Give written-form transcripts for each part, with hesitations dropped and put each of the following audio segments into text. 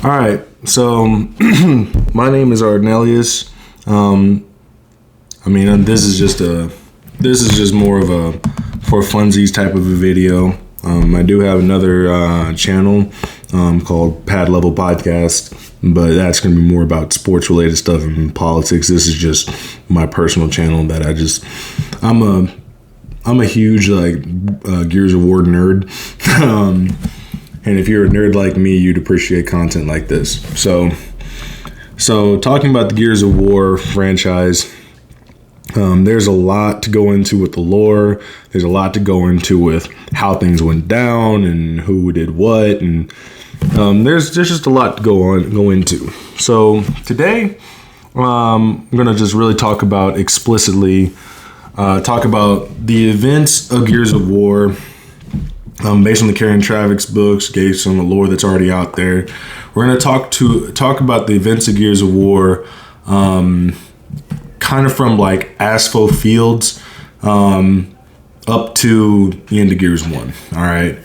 All right, so my name is Arnelius. This is just more of a for funsies type of a video. I do have another channel called Pad Level Podcast, but that's going to be more about sports related stuff and politics. This is just my personal channel that I'm a huge Gears of War nerd. And if you're a nerd like me, you'd appreciate content like this. So talking about the Gears of War franchise, there's a lot to go into with the lore. There's a lot to go into with how things went down and who did what, and there's just a lot to go into. So today, I'm gonna just really talk about the events of Gears of War. Based on the Karen Travick's books, based on the lore that's already out there, we're going to talk about the events of Gears of War, kind of from like Aspho Fields up to the end of Gears 1. All right,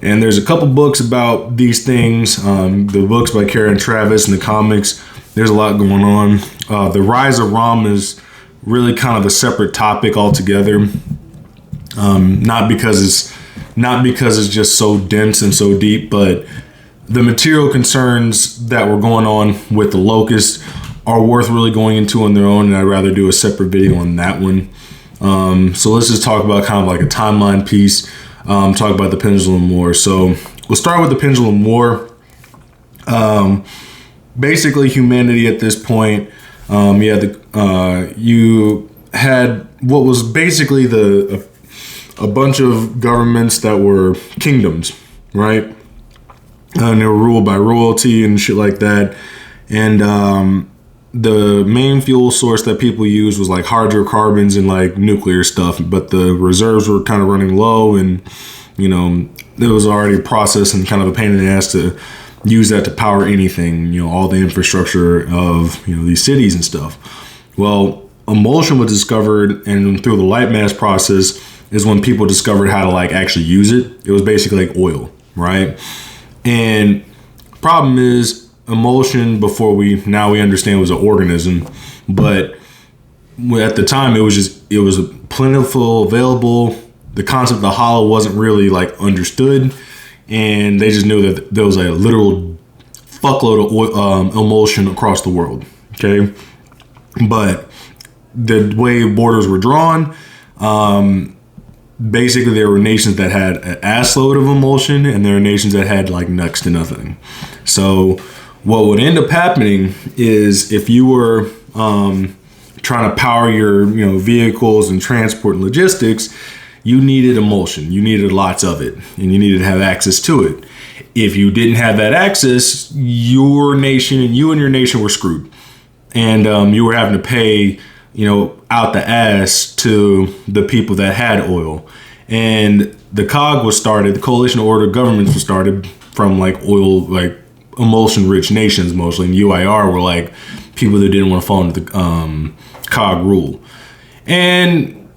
and there's a couple books about these things. The books by Karen Traviss and the comics. There's a lot going on. The Rise of Rom is really kind of a separate topic altogether. Not because it's just so dense and so deep, but the material concerns that were going on with the Locust are worth really going into on their own, and I'd rather do a separate video on that one. So let's just talk about kind of like a timeline piece, talk about the Pendulum War. So we'll start with the Pendulum War. Basically, humanity at this point, you had what was basically a bunch of governments that were kingdoms, right? And they were ruled by royalty and shit like that. And the main fuel source that people used was like hydrocarbons and like nuclear stuff, but the reserves were kind of running low, and it was already processed and kind of a pain in the ass to use that to power anything, all the infrastructure of these cities and stuff. Well, emulsion was discovered, and through the light mass process is when people discovered how to like actually use it. It was basically like oil, right? And problem is emulsion, now we understand, was an organism, but at the time it was plentiful, available. The concept of the hollow wasn't really like understood, and they just knew that there was a literal fuckload of emulsion across the world. Okay, but the way borders were drawn, basically there were nations that had an ass load of emulsion, and there were nations that had like next to nothing. So what would end up happening is if you were trying to power your vehicles and transport and logistics, you needed emulsion. You needed lots of it, and you needed to have access to it. If you didn't have that access, your nation and your nation were screwed, and you were having to pay out the ass to the people that had oil. And the COG was started, the Coalition of Order Governments was started from like oil, like emulsion rich nations mostly, and UIR were like people that didn't want to fall into the COG rule. And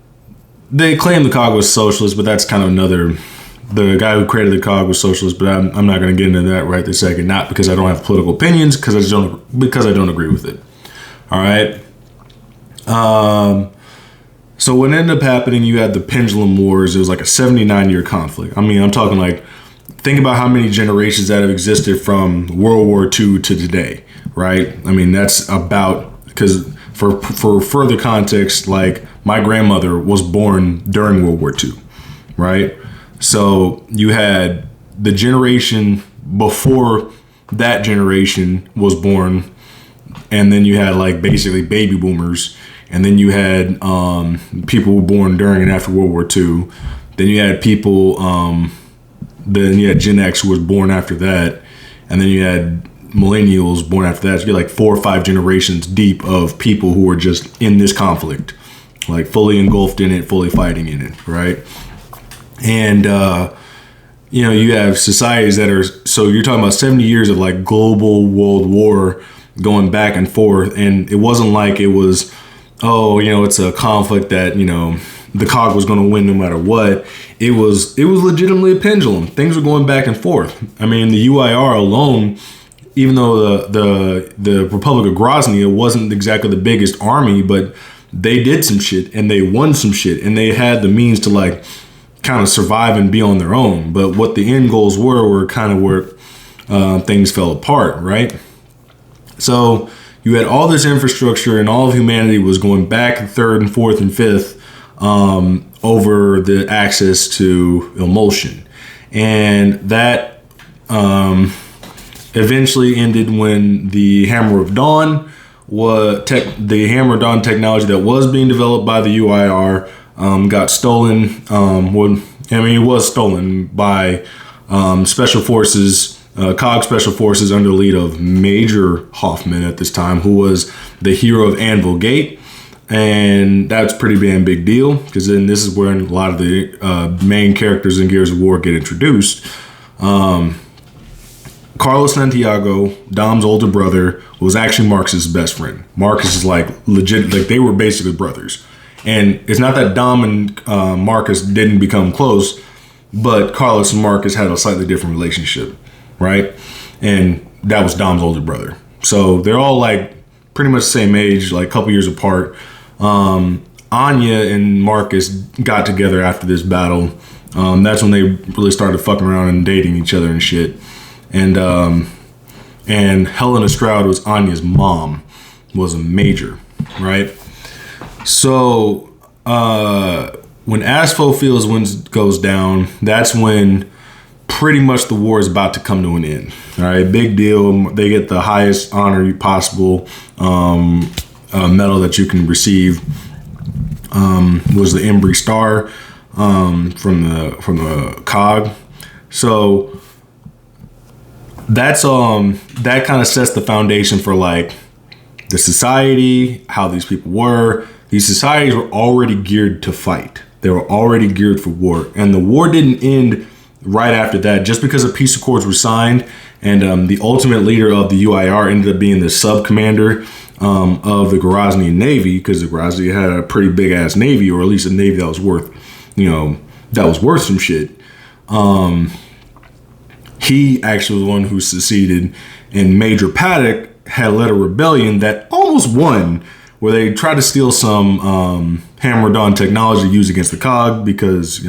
they claimed the COG was socialist, but that's kind of the guy who created the COG was socialist, but I'm not going to get into that right this second, not because I don't have political opinions, because I don't agree with it. All right. So what ended up happening, you had the Pendulum Wars. It was like a 79-year conflict. I mean, I'm talking like, think about how many generations that have existed from World War II to today, right? I mean, that's about, because for further context, like my grandmother was born during World War II, right? So you had the generation before that generation was born, and then you had like basically baby boomers. And then you had people who were born during and after World War II. Then you had people, then you had Gen X who was born after that. And then you had millennials born after that. So you're like 4 or 5 generations deep of people who were just in this conflict, like fully engulfed in it, fully fighting in it, right? And, you have societies that are, so you're talking about 70 years of like global world war going back and forth. And it wasn't like it was, it's a conflict that, the COG was going to win no matter what. It was legitimately a pendulum. Things were going back and forth. I mean, the UIR alone even though the Republic of Grozny wasn't exactly the biggest army, but they did some shit and they won some shit and they had the means to like kind of survive and be on their own. But what the end goals were kind of where things fell apart, right? So you had all this infrastructure and all of humanity was going back and third and fourth and fifth over the access to emulsion. And that eventually ended when the Hammer of Dawn the Hammer of Dawn technology that was being developed by the UIR got stolen. It was stolen by special forces, COG special forces under the lead of Major Hoffman at this time, who was the hero of Anvil Gate. And that's pretty damn big deal, because then this is where a lot of the main characters in Gears of War get introduced. Carlos Santiago, Dom's older brother, was actually Marcus's best friend. Marcus is like legit, like they were basically brothers. And it's not that Dom and Marcus didn't become close, but Carlos and Marcus had a slightly different relationship, right? And that was Dom's older brother. So they're all like pretty much the same age, like a couple years apart. Anya and Marcus got together after this battle. That's when they really started fucking around and dating each other and shit. And Helena Stroud was Anya's mom, was a major, right? So when Aspho Fields goes down, that's when pretty much the war is about to come to an end. All right, big deal. They get the highest honor possible medal that you can receive. Was the Embry Star from the COG. So that's that kind of sets the foundation for like the society, how these people were. These societies were already geared to fight. They were already geared for war, and the war didn't end right after that. Just because the peace accords were signed, and the ultimate leader of the UIR ended up being the sub commander of the Grozny Navy, because the Grozny had a pretty big ass navy, or at least a navy that was worth, some shit. He actually was the one who seceded, and Major Paddock had led a rebellion that almost won, where they tried to steal some Hammer Dawn technology used against the COG, because,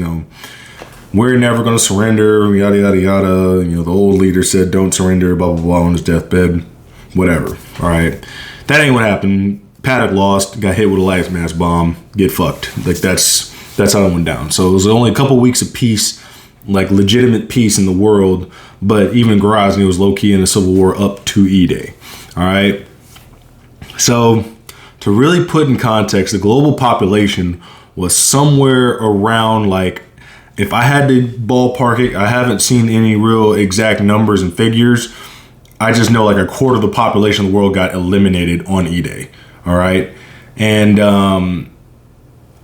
we're never going to surrender, yada, yada, yada. The old leader said, don't surrender, blah, blah, blah, on his deathbed, whatever. All right. That ain't what happened. Paddock lost, got hit with a light mass bomb, get fucked. Like, that's how it went down. So it was only a couple weeks of peace, like legitimate peace in the world, but even Grozny was low-key in a civil war up to E-Day. All right. So to really put in context, the global population was somewhere around, like, if I had to ballpark it, I haven't seen any real exact numbers and figures. I just know like a quarter of the population of the world got eliminated on E-Day. All right. And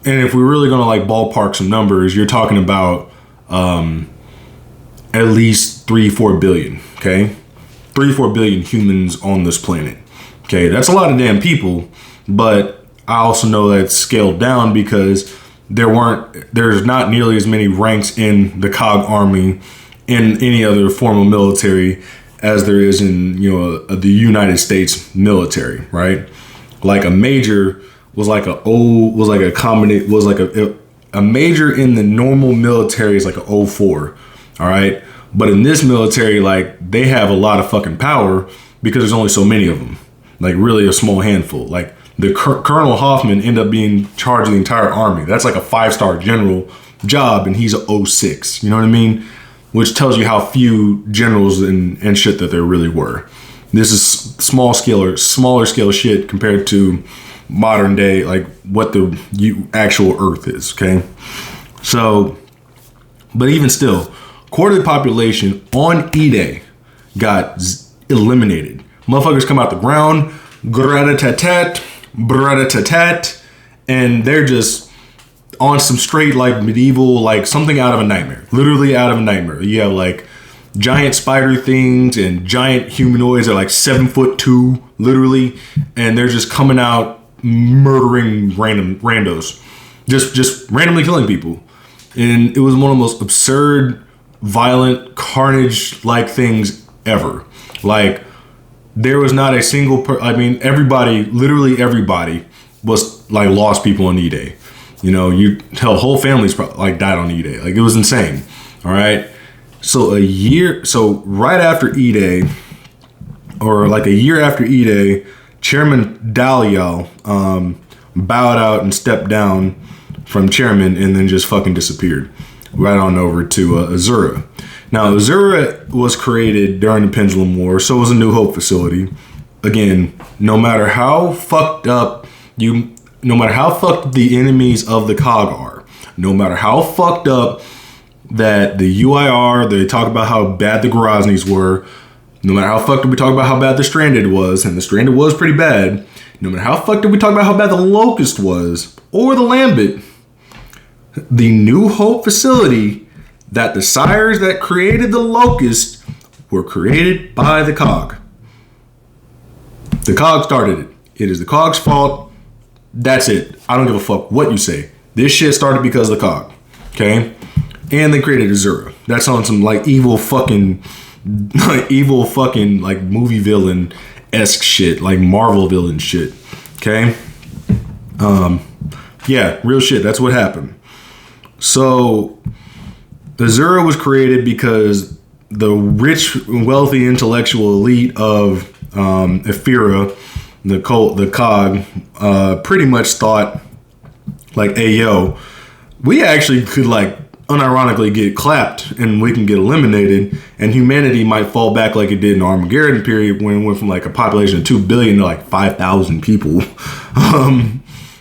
if we're really going to like ballpark some numbers, you're talking about at least 3-4 billion. Okay. 3-4 billion humans on this planet. Okay. That's a lot of damn people. But I also know that's scaled down because there's not nearly as many ranks in the COG army in any other form of military as there is in the United States military, right? Like a major was like a major in the normal military is like a 04, all right? But in this military, like, they have a lot of fucking power because there's only so many of them, like really a small handful. Like the Colonel Hoffman ended up being charged of the entire army. That's like a 5-star general job, and he's a 06. You know what I mean? Which tells you how few generals and shit that there really were. This is smaller scale shit compared to modern day, like what the actual Earth is. Okay, so, but even still, quarter of the population on E-Day got eliminated. Motherfuckers come out the ground, grata-tat-tat, brata-tat-tat, and they're just on some straight like medieval, like something out of a nightmare, literally out of a nightmare. You have like giant spider things and giant humanoids that are like 7'2", literally, and they're just coming out murdering randos, just randomly killing people. And it was one of the most absurd, violent, carnage like things ever. Like there was not a single everybody, literally everybody was like lost people on E-Day. You know, whole families like died on E-Day. Like, it was insane. All right. So right after E-Day, or like a year after E-Day, Chairman Dalio bowed out and stepped down from chairman, and then just fucking disappeared right on over to Azura. Now, Azura was created during the Pendulum War, so was a New Hope facility. Again, no matter how fucked up the enemies of the COG are, no matter how fucked up that the UIR, they talk about how bad the Grozny's were, no matter how fucked up we talk about how bad the Stranded was, and the Stranded was pretty bad, no matter how fucked up we talk about how bad the Locust was, or the Lambent, the New Hope facility, that the sires that created the Locust were created by the COG. The COG started it. It is the COG's fault. That's it. I don't give a fuck what you say. This shit started because of the COG. Okay? And they created Azura. That's on some like evil fucking like movie villain-esque shit. Like Marvel villain shit. Okay? Yeah, real shit. That's what happened. So Azura was created because the rich, wealthy, intellectual elite of Ephyra, the COG, pretty much thought like, hey, yo, we actually could like unironically get clapped and we can get eliminated, and humanity might fall back like it did in the Armageddon period, when it went from like a population of 2 billion to like 5,000 people.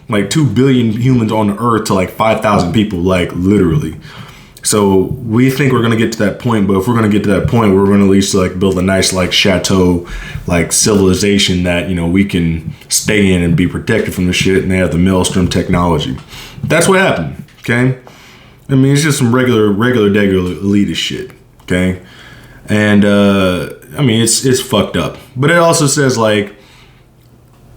Like 2 billion humans on the earth to like 5,000 people, like literally. So we think we're going to get to that point, but if we're going to get to that point, we're going to at least like build a nice like chateau, like civilization that, you know, we can stay in and be protected from the shit, and they have the Maelstrom technology. That's what happened, okay? I mean, it's just some regular elitist shit, okay? And I mean, it's fucked up. But it also says like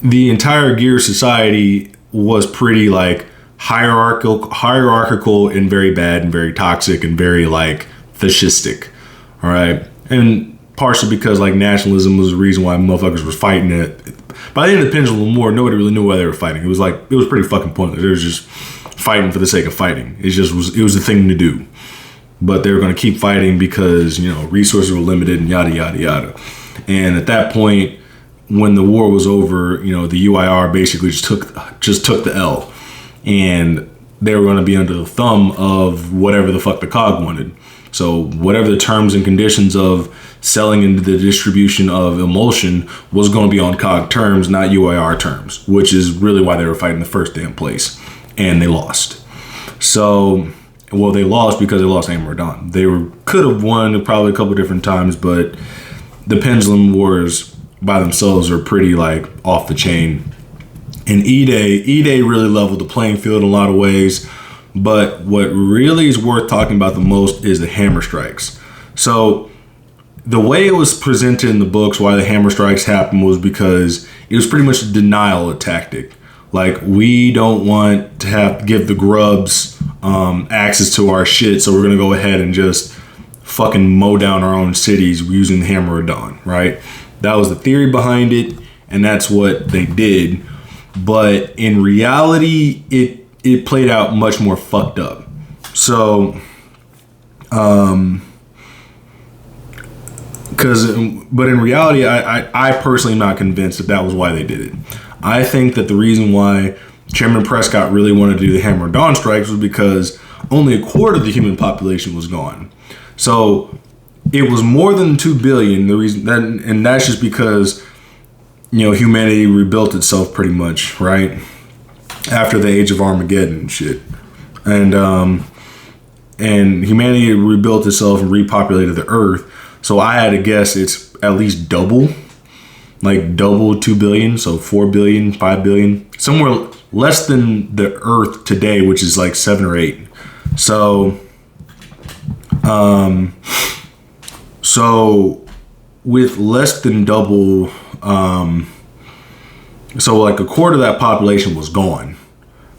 the entire Gear society was pretty like hierarchical and very bad and very toxic and very like fascistic. All right. And partially because like nationalism was the reason why motherfuckers was fighting it. By the end of the Pendulum War, nobody really knew why they were fighting. It was pretty fucking pointless. It was just fighting for the sake of fighting. It was the thing to do. But they were going to keep fighting because, you know, resources were limited and yada, yada, yada. And at that point, when the war was over, you know, the UIR basically just took the L. And they were going to be under the thumb of whatever the fuck the COG wanted. So whatever the terms and conditions of selling into the distribution of emulsion was going to be on COG terms, not UIR terms, which is really why they were fighting in the first damn place. And they lost. So, well, they lost because they lost Hammer Dawn. They could have won probably a couple different times, but the Pendulum Wars by themselves are pretty like off the chain. And E-Day really leveled the playing field in a lot of ways. But what really is worth talking about the most is the hammer strikes. So the way it was presented in the books, why the hammer strikes happened, was because it was pretty much a denial tactic. Like, we don't want to give the grubs access to our shit, so we're going to go ahead and just fucking mow down our own cities using the Hammer of Dawn, right? That was the theory behind it, and that's what they did. But in reality, it played out much more fucked up. So, but in reality, I personally am not convinced that was why they did it. I think that the reason why Chairman Prescott really wanted to do the Hammer of Dawn strikes was because only a quarter of the human population was gone. So it was more than 2 billion. The reason that, and that's just because, you know, humanity rebuilt itself pretty much, right? After the Age of Armageddon and shit. And humanity rebuilt itself and repopulated the earth. So I had to guess it's at least double 2 billion. So 4 billion, 5 billion, somewhere less than the earth today, which is like 7 or 8. So, so with less than double, so like a quarter of that population was gone.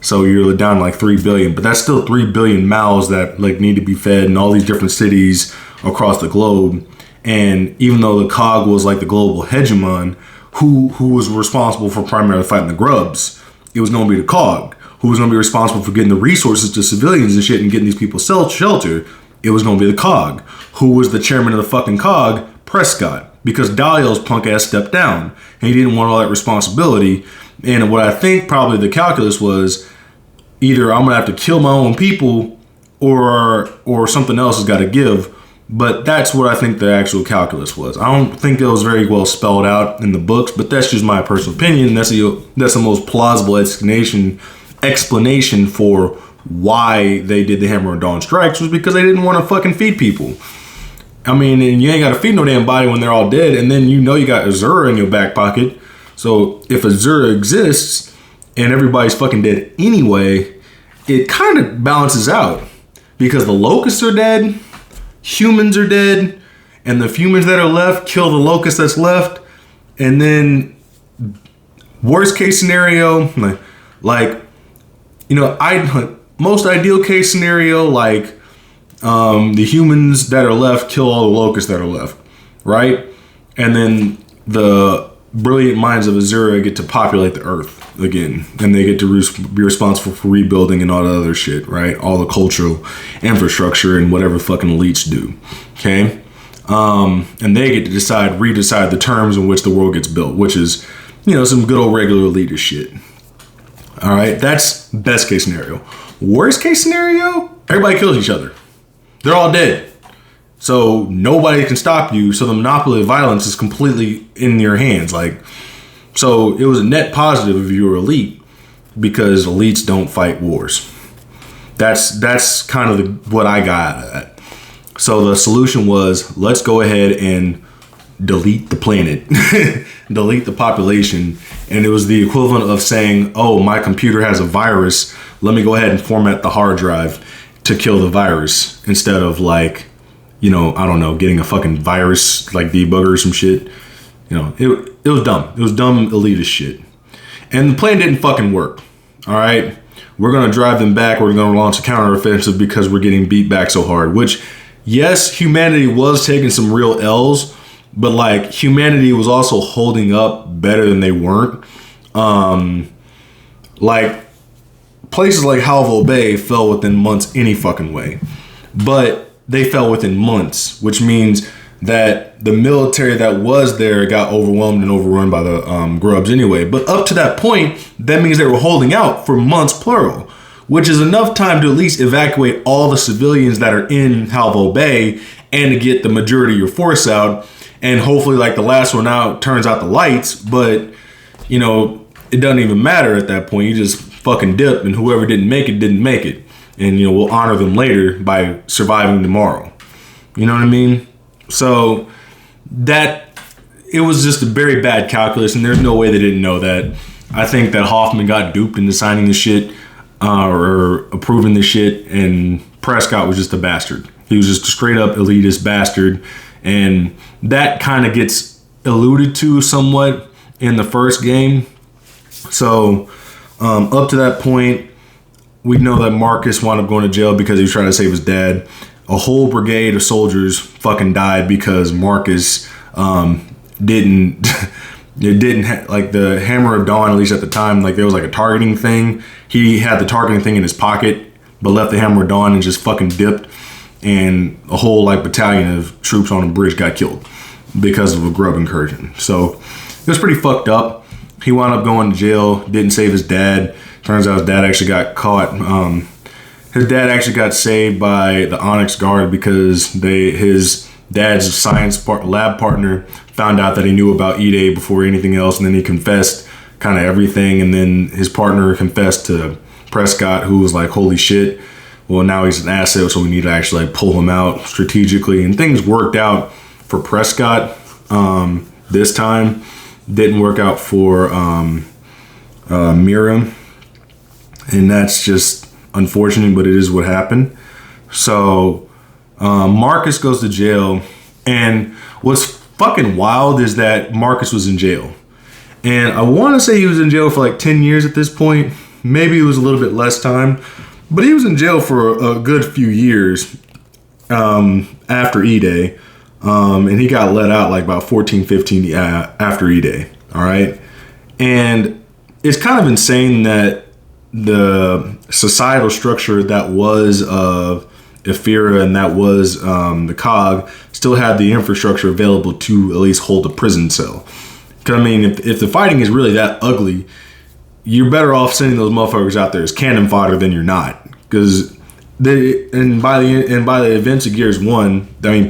So you're down to like 3 billion, but that's still 3 billion mouths that like need to be fed in all these different cities across the globe. And even though the COG was like the global hegemon, who was responsible for primarily fighting the grubs? It was going to be the COG. Who was going to be responsible for getting the resources to civilians and shit and getting these people shelter? It was going to be the COG. Who was the chairman of the fucking COG? Prescott. Because Dalio's punk ass stepped down. And he didn't want all that responsibility. And what I think probably the calculus was, either I'm going to have to kill my own people or something else has got to give. But that's what I think the actual calculus was. I don't think it was very well spelled out in the books, but that's just my personal opinion. That's the most plausible explanation for why they did the Hammer of Dawn strikes, was because they didn't want to fucking feed people. I mean, and you ain't got to feed no damn body when they're all dead, and then you got Azura in your back pocket. So if Azura exists and everybody's fucking dead anyway, it kind of balances out, because the locusts are dead, humans are dead, and the humans that are left kill the locust that's left. And then worst case scenario, most ideal case scenario, the humans that are left kill all the locusts that are left, right? And then the brilliant minds of Azura get to populate the earth again, and they get to be responsible for rebuilding and all the other shit, right? All the cultural infrastructure and whatever fucking elites do, okay? And they get to redecide the terms in which the world gets built, which is, some good old regular elitist shit. All right, that's best case scenario. Worst case scenario, everybody kills each other. They're all dead. So nobody can stop you. So the monopoly of violence is completely in your hands. So it was a net positive if you were elite, because elites don't fight wars. That's kind of what I got out of that. So the solution was, let's go ahead and delete the planet, delete the population. And it was the equivalent of saying, oh, my computer has a virus. Let me go ahead and format the hard drive to kill the virus, instead of getting a fucking virus debugger or some shit. It was dumb. It was dumb elitist shit. And the plan didn't fucking work. All right. We're going to drive them back. We're going to launch a counteroffensive because we're getting beat back so hard, which, yes, humanity was taking some real L's, but humanity was also holding up better than they weren't. Places like Halvo Bay fell within months any fucking way, but they fell within months, which means that the military that was there got overwhelmed and overrun by the grubs anyway. But up to that point, that means they were holding out for months, plural, which is enough time to at least evacuate all the civilians that are in Halvo Bay and to get the majority of your force out. And hopefully, the last one out turns out the lights, but, it doesn't even matter at that point. You just fucking dip, and whoever didn't make it, didn't make it. And, we'll honor them later by surviving tomorrow. You know what I mean? So it was just a very bad calculus, and there's no way they didn't know that. I think that Hoffman got duped into signing the shit or approving the shit, and Prescott was just a bastard. He was just a straight up elitist bastard, and that kind of gets alluded to somewhat in the first game. So up to that point, we know that Marcus wound up going to jail because he was trying to save his dad. A whole brigade of soldiers fucking died because Marcus didn't the Hammer of Dawn, at least at the time, there was a targeting thing. He had the targeting thing in his pocket, but left the Hammer of Dawn and just fucking dipped. And a whole battalion of troops on a bridge got killed because of a grub incursion. So it was pretty fucked up. He wound up going to jail, didn't save his dad. Turns out his dad actually got caught. His dad actually got saved by the Onyx Guard because his dad's science lab partner found out that he knew about E-Day before anything else, and then he confessed kind of everything, and then his partner confessed to Prescott, who was like, holy shit, well, now he's an asset, so we need to actually pull him out strategically. And things worked out for Prescott this time. Didn't work out for Mira, and that's just unfortunate, but it is what happened. So Marcus goes to jail, and what's fucking wild is that Marcus was in jail, and I want to say he was in jail for 10 years at this point. Maybe it was a little bit less time, but he was in jail for a good few years after E-Day. And he got let out like about 14, 15 after E-Day. All right. And it's kind of insane that the societal structure that was Ephyra and that was the COG still had the infrastructure available to at least hold a prison cell. Because, I mean, if the fighting is really that ugly, you're better off sending those motherfuckers out there as cannon fodder than you're not. Because by the events of Gears 1, I mean,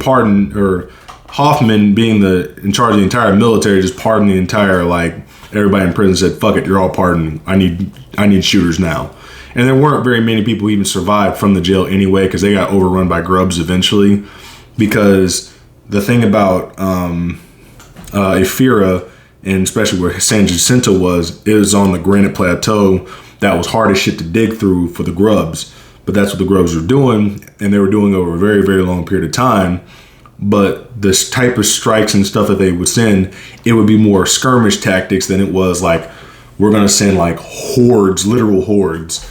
Hoffman being in charge of the entire military just pardoned the entire, like, everybody in prison said, fuck it, you're all pardoned. I need shooters now. And there weren't very many people who even survived from the jail anyway, because they got overrun by grubs eventually. Because the thing about Ephyra, and especially where San Jacinto was, it was on the granite plateau that was hard as shit to dig through for the grubs. But that's what the grubs were doing, and they were doing over a very, very long period of time. But this type of strikes and stuff that they would send, it would be more skirmish tactics than it was like, we're going to send like hordes, literal hordes,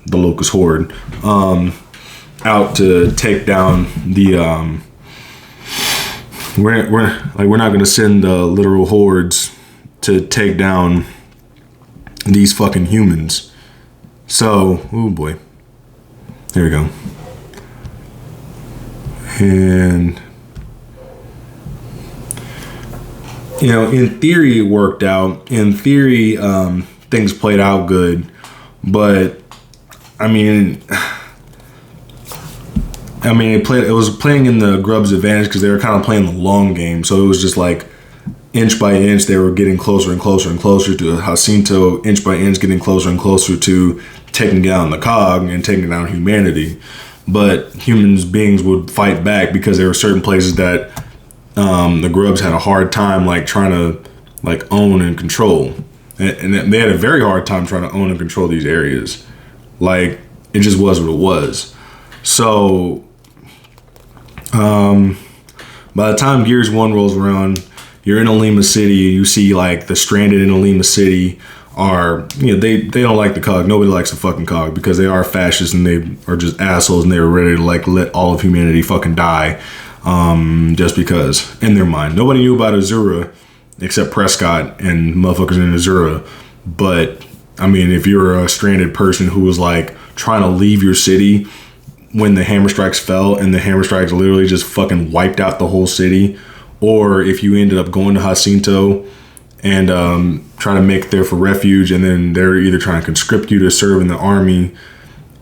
the Locust Horde, out to take down the, we're not going to send the literal hordes to take down these fucking humans. So, oh boy. There we go. And, you know, in theory, it worked out. In theory, things played out good. But, I mean, it was playing in the Grubs' advantage because they were kind of playing the long game. So it was just like inch by inch, they were getting closer and closer and closer to Jacinto, inch by inch, getting closer and closer to taking down the COG and taking down humanity. But beings would fight back because there were certain places that the Grubs had a hard time like trying to like own and control. And they had a very hard time trying to own and control these areas. Like, it just was what it was. So, by the time Gears 1 rolls around, you're in Alima City, you see like the stranded in Alima City are, you know, they don't like the COG. Nobody likes the fucking COG because they are fascists and they are just assholes and they were ready to like let all of humanity fucking die just because in their mind. Nobody knew about Azura except Prescott and motherfuckers in Azura. But I mean, if you're a stranded person who was like trying to leave your city when the hammer strikes fell and the hammer strikes literally just fucking wiped out the whole city, or if you ended up going to Jacinto and trying to make there for refuge, and then they're either trying to conscript you to serve in the army,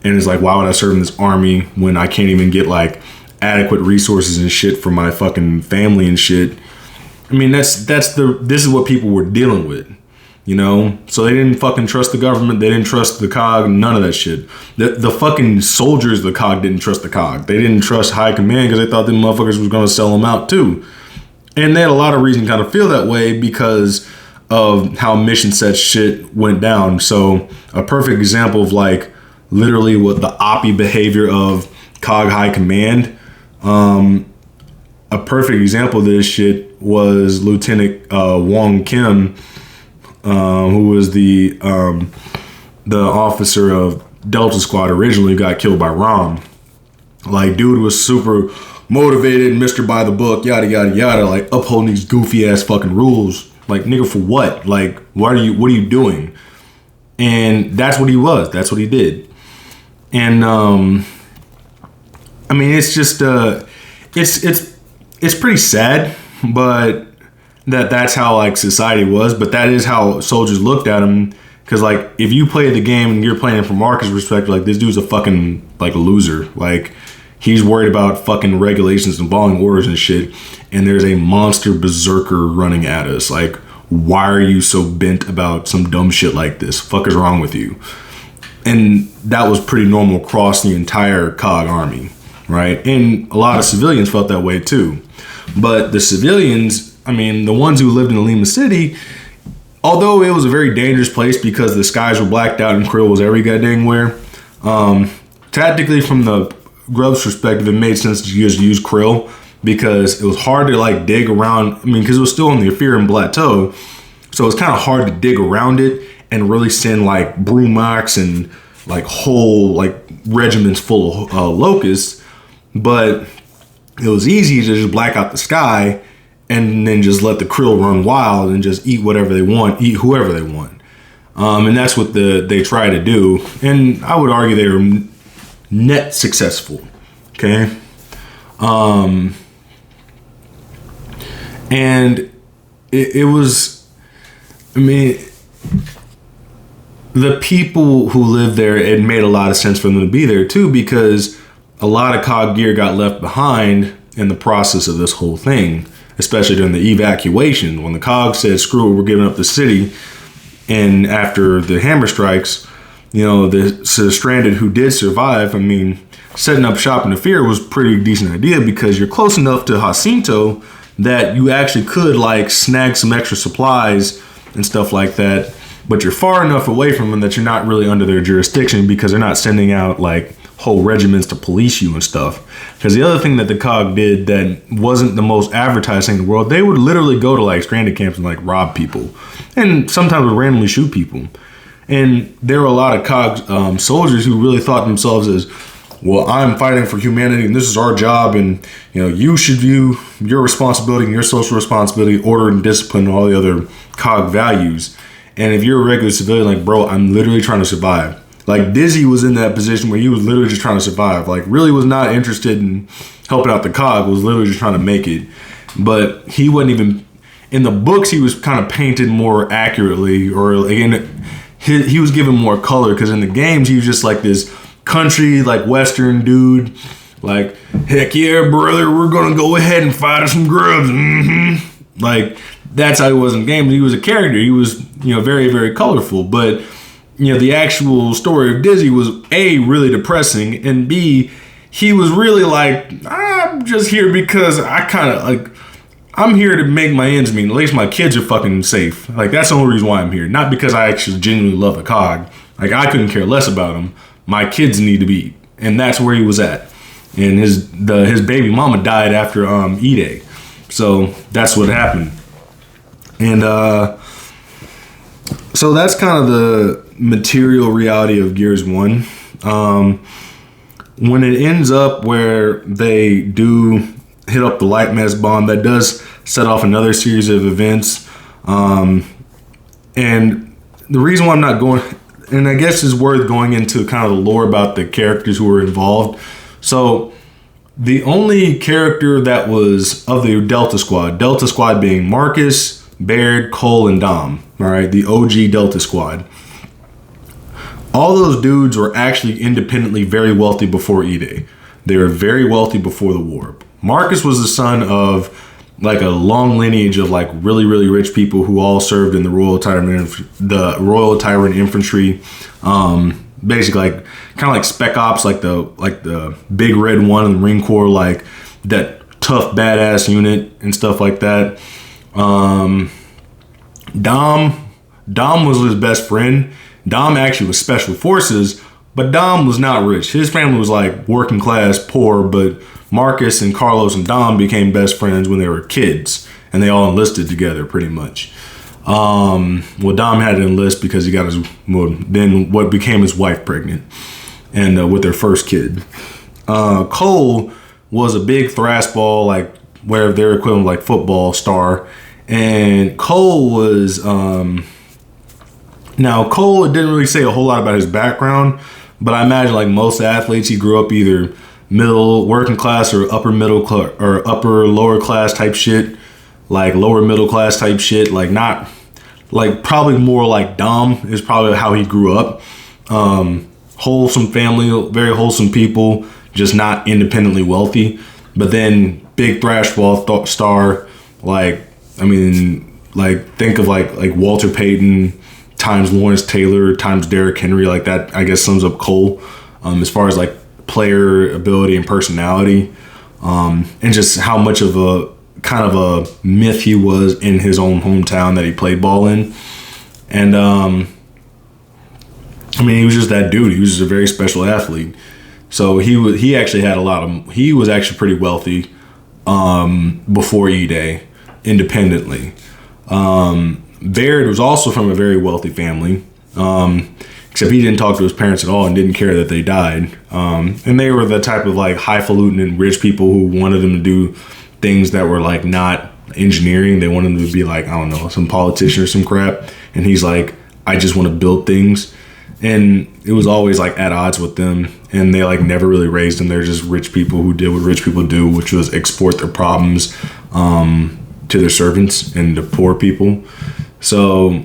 and it's like, why would I serve in this army when I can't even get like adequate resources and shit for my fucking family and shit? I mean, this is what people were dealing with, you know? So they didn't fucking trust the government. They didn't trust the COG, none of that shit. The fucking soldiers of the COG didn't trust the COG. They didn't trust high command because they thought the motherfuckers was going to sell them out too. And they had a lot of reason to kind of feel that way because of how mission set shit went down. So a perfect example of like literally what the oppie behavior of COG high command, a perfect example of this shit was Lieutenant Wong Kim, who was the officer of Delta Squad originally, got killed by Rom. Like, dude was super motivated, Mr. by the book, yada yada yada, like upholding these goofy ass fucking rules. Like, nigga, for what? Like, what are you doing? And that's what he was. That's what he did. And I mean, it's just it's pretty sad, but that's how like society was. But that is how soldiers looked at him. Because like, if you play the game and you're playing it from Marcus' perspective, like, this dude's a fucking like loser. Like, he's worried about fucking regulations and following orders and shit. And there's a monster berserker running at us. Like, why are you so bent about some dumb shit like this? Fuck is wrong with you? And that was pretty normal across the entire COG army, right? And a lot of civilians felt that way too. But the civilians, I mean, the ones who lived in Alima City, although it was a very dangerous place because the skies were blacked out and krill was every goddamn where, tactically from the Grub's perspective, it made sense to just use krill because it was hard to like dig around. I mean, because it was still on the Ephyran Plateau, so it's kind of hard to dig around it and really send like brumaks and like whole like regiments full of locusts. But it was easy to just black out the sky and then just let the krill run wild and just eat whatever they want, eat whoever they want. And that's what they try to do. And I would argue they were net successful. Okay. And it was, I mean, the people who lived there, it made a lot of sense for them to be there too, because a lot of COG gear got left behind in the process of this whole thing, especially during the evacuation. When the COG said, screw it, we're giving up the city. And after the hammer strikes, you know, the stranded who did survive, I mean, setting up shop in the fear was a pretty decent idea, because you're close enough to Jacinto that you actually could like snag some extra supplies and stuff like that, but you're far enough away from them that you're not really under their jurisdiction, because they're not sending out like whole regiments to police you and stuff. Because the other thing that the COG did that wasn't the most advertised thing in the world, they would literally go to like stranded camps and like rob people, and sometimes would randomly shoot people. And there were a lot of COG soldiers who really thought themselves as, well, I'm fighting for humanity and this is our job, and you know, you should view your responsibility and your social responsibility, order and discipline, and all the other COG values. And if you're a regular civilian, like, bro, I'm literally trying to survive. Like, Dizzy was in that position where he was literally just trying to survive. Like, really was not interested in helping out the COG, was literally just trying to make it. But he wasn't even, in the books, he was kind of painted more accurately, or again, he was given more color, because in the games, he was just like this country, like Western dude, like, heck yeah, brother, we're gonna go ahead and fight some grubs. Mm-hmm. Like, that's how he was in games. He was a character. He was, you know, very, very colorful. But, you know, the actual story of Dizzy was A, really depressing, and B, he was really like, I'm just here because I kind of like, I'm here to make my ends meet. At least my kids are fucking safe. Like, that's the only reason why I'm here. Not because I actually genuinely love the COG. Like, I couldn't care less about them. My kids need to be, and that's where he was at. And his baby mama died after E-Day, so that's what happened. And so that's kind of the material reality of Gears 1. When it ends up where they do hit up the light mass bomb, that does set off another series of events. And the reason why I'm not going, and I guess it's worth going into kind of the lore about the characters who were involved. So the only character that was of the Delta Squad being Marcus, Baird, Cole, and Dom, all right, the OG Delta Squad. All those dudes were actually independently very wealthy before E-Day. They were very wealthy before the war. Marcus was the son of like a long lineage of like really, really rich people who all served in the Royal Tyrant Infantry. Basically like kind of like Spec Ops, like the big red one in the Marine Corps, like that tough badass unit and stuff like that. Dom was his best friend. Dom actually was special forces, but Dom was not rich. His family was like working class, poor, but Marcus and Carlos and Dom became best friends when they were kids, and they all enlisted together pretty much. Well, Dom had to enlist because he got then what became his wife pregnant, and with their first kid. Cole was a big thrashball, like where their equivalent like football star, and Cole was now Cole didn't really say a whole lot about his background, but I imagine like most athletes, he grew up either middle working class or upper middle or upper lower class type shit, like lower middle class type shit, like not like probably more like Dom is probably how he grew up. Wholesome family, very wholesome people, just not independently wealthy. But then big thrashball star, like I mean, like think of like Walter Payton times Lawrence Taylor times Derrick Henry, like that I guess sums up Cole as far as like player ability and personality, and just how much of a kind of a myth he was in his own hometown that he played ball in. And I mean, he was just that dude. He was just a very special athlete. So he actually had he was actually pretty wealthy before E-Day independently. Baird was also from a very wealthy family. except he didn't talk to his parents at all and didn't care that they died. And they were the type of like highfalutin and rich people who wanted them to do things that were like not engineering. They wanted him to be like, I don't know, some politician or some crap. And he's like, I just want to build things. And it was always like at odds with them, and they like never really raised them. They're just rich people who did what rich people do, which was export their problems to their servants and to poor people. So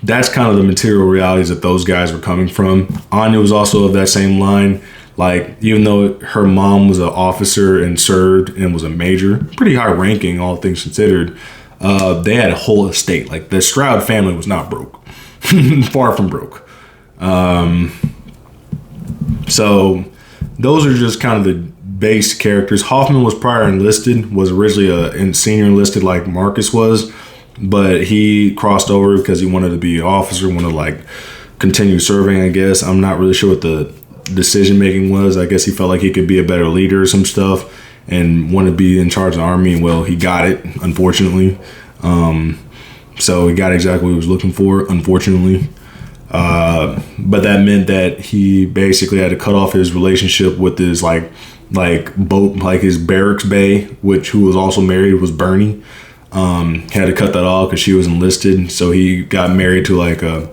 that's kind of the material realities that those guys were coming from. Anya was also of that same line. Like, even though her mom was an officer and served and was a major, pretty high ranking, all things considered, they had a whole estate. Like, the Stroud family was not broke. Far from broke. So those are just kind of the base characters. Hoffman was prior enlisted, was originally a senior enlisted like Marcus was, but he crossed over because he wanted to be an officer, wanted to like continue serving, I guess. I'm not really sure what the decision making was. I guess he felt like he could be a better leader or some stuff and wanted to be in charge of the Army. Well, he got it, unfortunately. So he got exactly what he was looking for, unfortunately. But that meant that he basically had to cut off his relationship with his like boat, like his barracks bay, who was also married, was Bernie. Had to cut that off because she was enlisted. So he got married to like a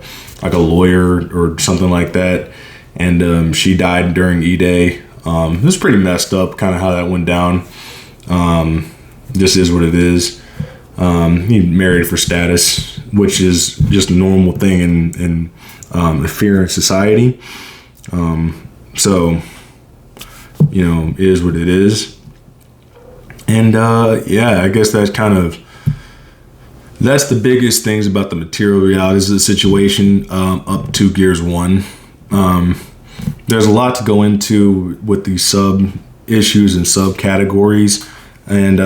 lawyer or something like that. And she died during E-Day. It was pretty messed up, kind of how that went down. This is what it is. He married for status, which is just a normal thing in fear in society. So, you know, it is what it is. And yeah, I guess that's the biggest things about the material realities of the situation up to Gears 1. There's a lot to go into with these sub issues and subcategories. And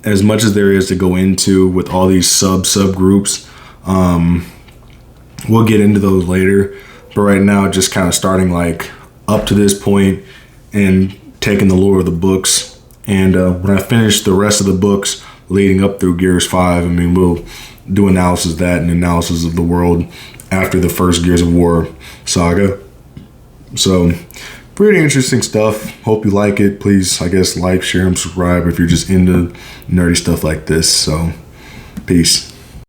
as much as there is to go into with all these subgroups, we'll get into those later. But right now, just kind of starting like up to this point and taking the lore of the books. And when I finish the rest of the books leading up through Gears 5, I mean, we'll do analysis of that and analysis of the world after the first Gears of War saga. So pretty interesting stuff. Hope you like it. Please, I guess, like, share, and subscribe if you're just into nerdy stuff like this. So, peace.